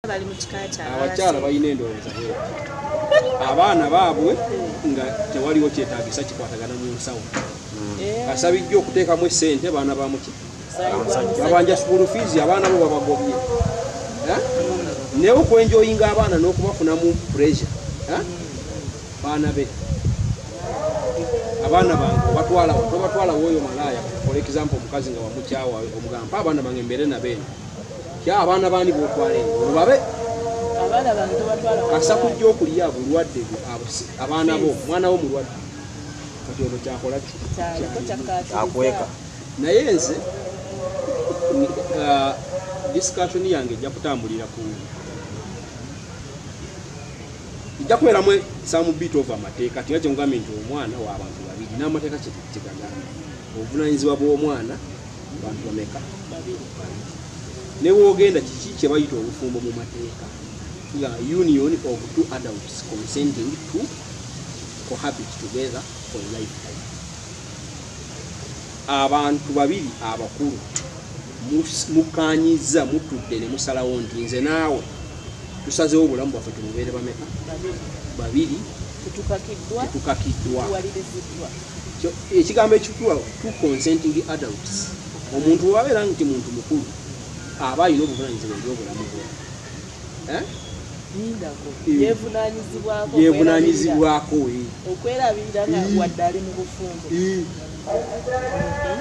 bali mu kika kya abakyala balina endowooza bwe abaana baabwe nga tewaliwo kyetaagisa kikwatagana mu nsawo kasabijja okuteekamu essente baana bamuki babanja school fees abaana bo babagobye naye okwenjoyinga abaana n'okubafunamu pressure baana be abaana bange obatwala woyo malaaya for example omukazi nga wamukyawa omugamba abaana bange mbere nabeeno kya abaana bandi botwale obabe abaana bange tobatwala kasa kujja okulya bulwadde abaana bo mwana wo mulwadde kati ono kyakola akweka naye nze discussion yange ejja kutambulira ku ejja kubeeramu some bit of amateeka tinga kyengambye nti omwana w'abantu babiri n'amateeka kyegagamba obuvunanyizibwa bw'omwana bantu bameka ne woogenda kiki kye bayita obufumbo mu mateeka nga union of two adults consenting to cohabit together for a lifetime. Abantu babiri abakulu mukanyiza mutudde ne musalawo nti nze naawe tusazeewo obulamu bwaffe tumubeere bameka babiri tukakiddwa ekigambo ekituwa two consenting adults omuntu wabeera nti muntu mukulu aba alina obuvunanyizibwa ebyobulamu bwe yevunanyizibwako okwerabirira nga wadde ali mu bufumbo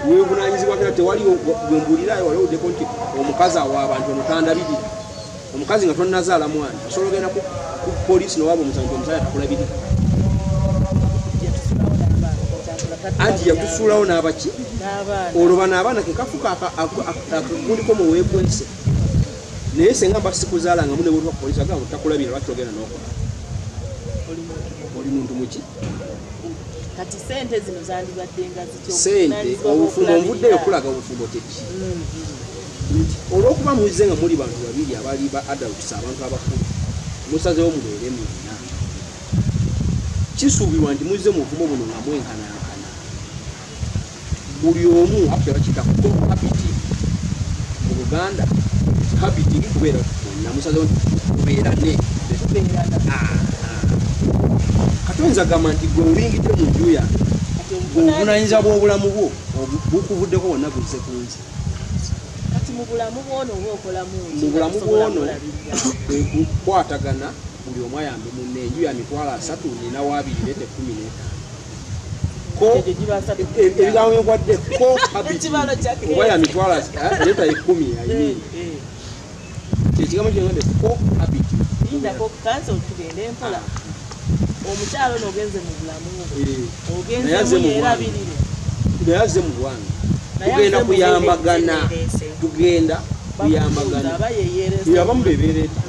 wevunanyizibwako era tewali gwembulirayo wali oddeko nti omukazi awo abantu omutandabirira omukazi nga tonnazaala mwana osobola ogenda ku poliisi nowaaba omusango omusala takulabirira anti yakusuulawo n'abaki olwo bano abaana kekafuka akagundiko muweekwese naye senga mba sikuzaalanga mu ne bwetwa poliisi agamba takulabira lwaki ogenda n'okola oli muntu muki kati sente zino zandibaddenga sente obufumbo omuvuddeyo okulaga obufumbo kyeki olw'okuba muzize nga muli bantu babiri abali ba adults abantu abakulu musazeewo mubeere mwena kisuubirwa nti muzize mu bufumbo buno nga mwenkanankana buli omu akutya bakiyita cohabiti mu Buganda habiti kubeera na musazeewo tubeerane katonza gamba nti gwe olingidde mu nju yange obuvunanyizibwa bw'obulamu bwo bukuvuddeko wonna buzze ku nze mu bulamu bwono kukwatagana buli omu ayambe munne enju ya 3,000 nina wabirire 10 ebigambo byekwadde ko oba ya 3,000 leta 10 ayimiri ekigambo kyengende ko habiti omukyalo n'ogenze mu bulamu nayaze mu bwange tugenda kuyambagana yabamu bebeereeta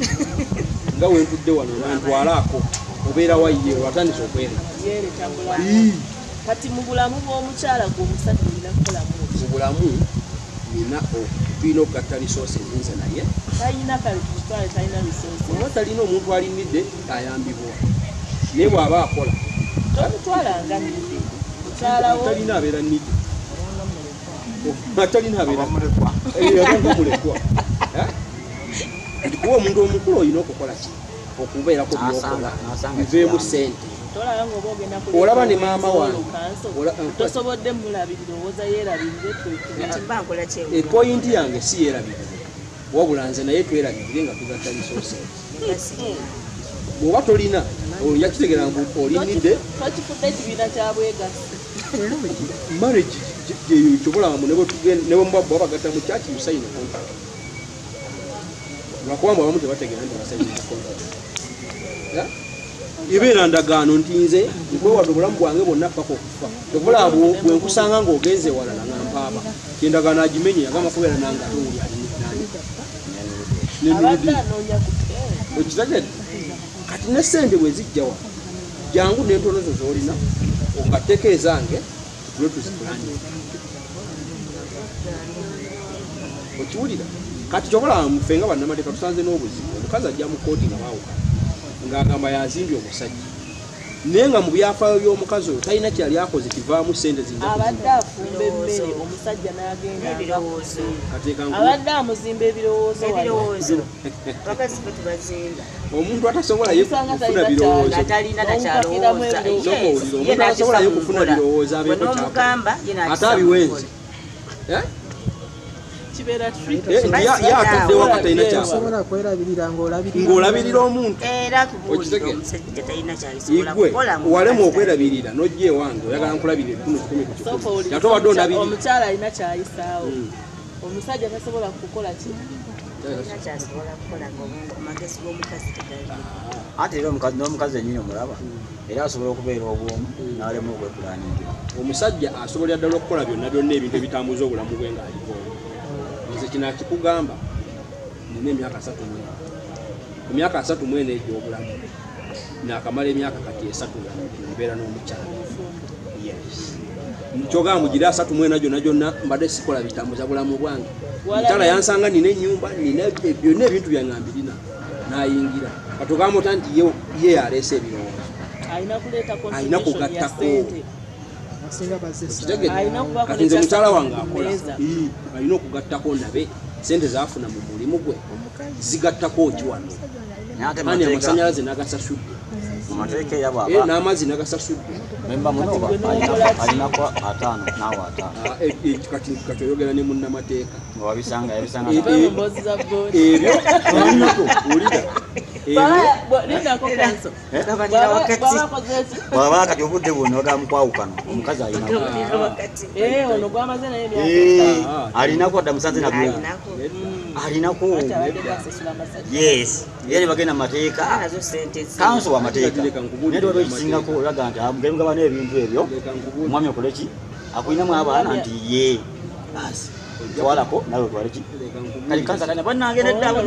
nga wentudde wano nantwalaako obeera wayye watandise okwereta kati mu bulamu bw'omukyala gw'omusajja olina kukolamu mu bulamu nina tulina okugatta resources nze naye talina kale tukitwale talina resources oba talina omuntu alinidde ayambibwa naye bw'aba akola tomutwalanga nidde mukyalawo talina abeera nidde atalina abeera mulekwa kuba omuntu omukulu olina okukola ki okubeerako byokola biveemu sente olaba ne maama wange tosobodde mulabirira owoza yeerabirire epoyinti yange si yeerabirire wabula nze naye twerabirire nga tugatta resources bw'oba tolina olya kitegeera ngu olinidde twakifudde ekibiina kya bwegassi marriage kyobulamu ne bwe bagatta mu kyaki yusaine contract lwakuba mbu abamu tebategeera nti basaine contract ebeera ndagaano nti nze nkwewadde obulamu bwange bwonna paka okufa tobula bwenkusanga ng'ogenze walala nga mpaaba kyendagaano agimenye yagamba kubeera nange ate oli okitegedde kati ne sente bwe zijjawa jangu n'entonozo z'olina ongatteko ezange tulo tuzipulani okiwulira kati kyobulaba muffe nga bannamateeka tusanze n'obuzibu omukazi ajja mu kooti nga baawukana ng'agamba yazimbye omusajja naye nga mu byafaayo by'omukazi oyo talina kyali akoze kivaamu ssente abadde afumba emmere omusajja n'agenda abadde amuzimba ebirowoozo omuntu atasobola ye kufuna birowoozo omuntu atasobola ye kufuna birowoozo abeeko kyakugamba ate abiwenzi yataddewo akatalina kyasobola kwerabirira ng'olabirira omuntu igwe walema okwerabirira n'ojja ewange oyagala nkulabira ebitunu 10 ate obadde ondabirira omukyala alina kyayisaawo omusajja tasobola kukola ki ate era n'omukazi ennyini omulaba era asobola okubeera obwomu n'alema okwekulaningira omusajja asobolera ddala okukola byonna byonna ebintu ebitambuza obulamu bwe ng'aliko nze kino akikugamba nina emyaka 3 mu myaka 3 mwene egy'obulamu naakamala emyaka kati 3 mbeera n'omukyala kyogamba mugira 3 mwena gyonna mbadde sikola bitambuza bulamu bwange omukyala yansanga nina ennyumba nina byonna ebintu byaŋambirina n'ayingira katugamba ota nti ye yaleese ebirowoozo alina kugattako kati nze mukyala wange akola alina okugattako nabe sente zafuna mu mulimu gwe zigattako ki wano ani amasanyalaze nagasasudde n'amazzi nagasasudde alinako 5 naawe 5 kati oyogera ne munnamateeka ebyo ulira bwaba kati obudde bwonna bagamukwawukana omukazi alinako dda musanze nabyo alinako yes yali bagenda mu mateeka kanso wa mateeka naye tuba ekisingako olaga nti gemugabana ebintu ebyo omwami okoleki akulinamu abaana nti ye basi twalako nawe otwaleki kali kansa tanya bannangenda eddaabo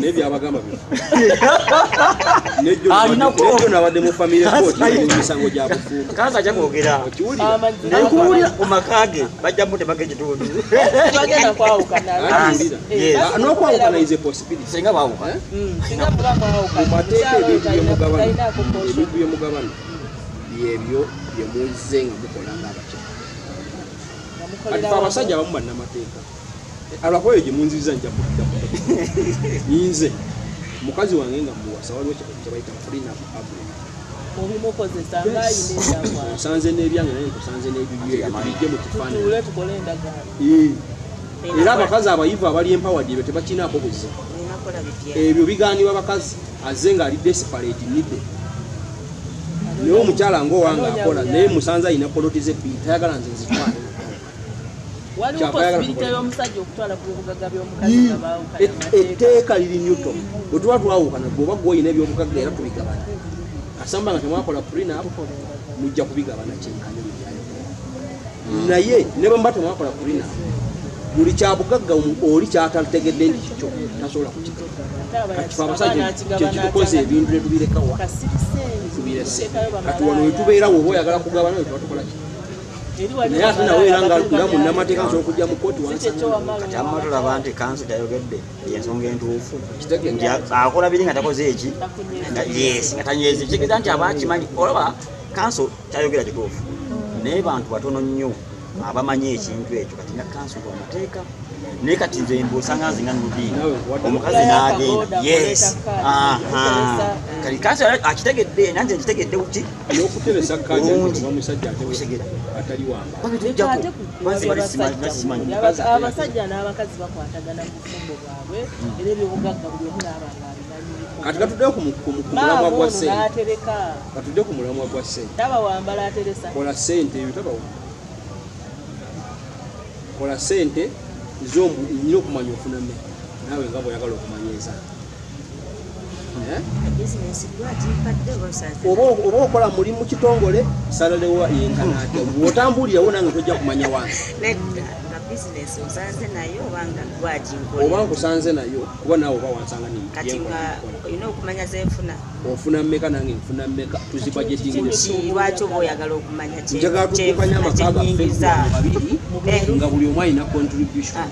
nebyabagamba nejo nabadde mu family court emisango gyabufuuka kansa ajakwogera nekuwulira ku makage bajja mutebaka ekitundu n'okwawukana is a possibility singa bawuka mu mateeka ebintu byemugabana byebyo byemuzze nga mukola ng'abakyala kati fe abasajja abamu bannamateeka alwakoyo gye munziriza nja nyinze mukazi wange nga muwasa waliwo kyebayita frina nsanze n'ebyange naye nkusanze n'ebibye mu kifaananyi era abakazi abayivu abali empawadi ebyo tebakinaako buzibu ebyo bigaanibwa bakazi azze ng'ali desperate nidde naye omukyala ng'owange akola naye musanze alina poloti z'ebbiri tayagala nze nzitwale waliwo posibilite y'omusajja okutwala ku bugagga by'omukazi nga baawukana etteeka liri nyuto bwe tuba twawukana gweoba gwolina ebyobugagga era tubigabana asamba nga temwakola prenup mujja kubigabana kyenkanya naye ne bwe muba temwakola prenup buli kyabugagga oli kyatategedde nti kikyo tasobola kukigaba kati fe abasajja kyekitukoze ebintu ne tubirekawa tubirese kati wano wetubeera woba oyagala kugabana wetuba tukola ki naye ate nawe era nga munnamateeka nsobola okujja mu kooti kati amma tulaba nti kanso gyayogedde yensonga entuufu nti akola biri nga takoze eki yes nga tanyezi kitegeeza nti abakimanyi olaba kanso kyayogera kituufu naye bantu batono nnyo abamanyi ekintu ekyo kati nga kanso gwa mateeka naye kati nze mbusanga nzinga nudiini omukazi n'agenda yes kati kanso akitegedde nanze nkitegedde uki n'okuteresa kajjamusajja atali abasajja n'abakazi bakwatagana mu bufumbo bwabwe era ebyobugagga buli omu n'abanga abimanyi kati katuddeyo ku mulamwa gwa ssente n'atereka katuddeyo ku mulamwa gwa ssente taba wambala ateresa kola ssente ebyo taba kola ssente nyina okumanya ofuna mmere naawe nga bw'oyagala okumanya ensaala oba okola mulimu kitongole salalewa yenkana ate bw'otambulirawo nange tojja kumanya wansi oba nkusanze nayo kuba naawe oba wansanga ofuna mmeka nange nfuna mmeka tuzibajetingnjagala tukukanya amaka gaffe babiri nga buli omu alina contribution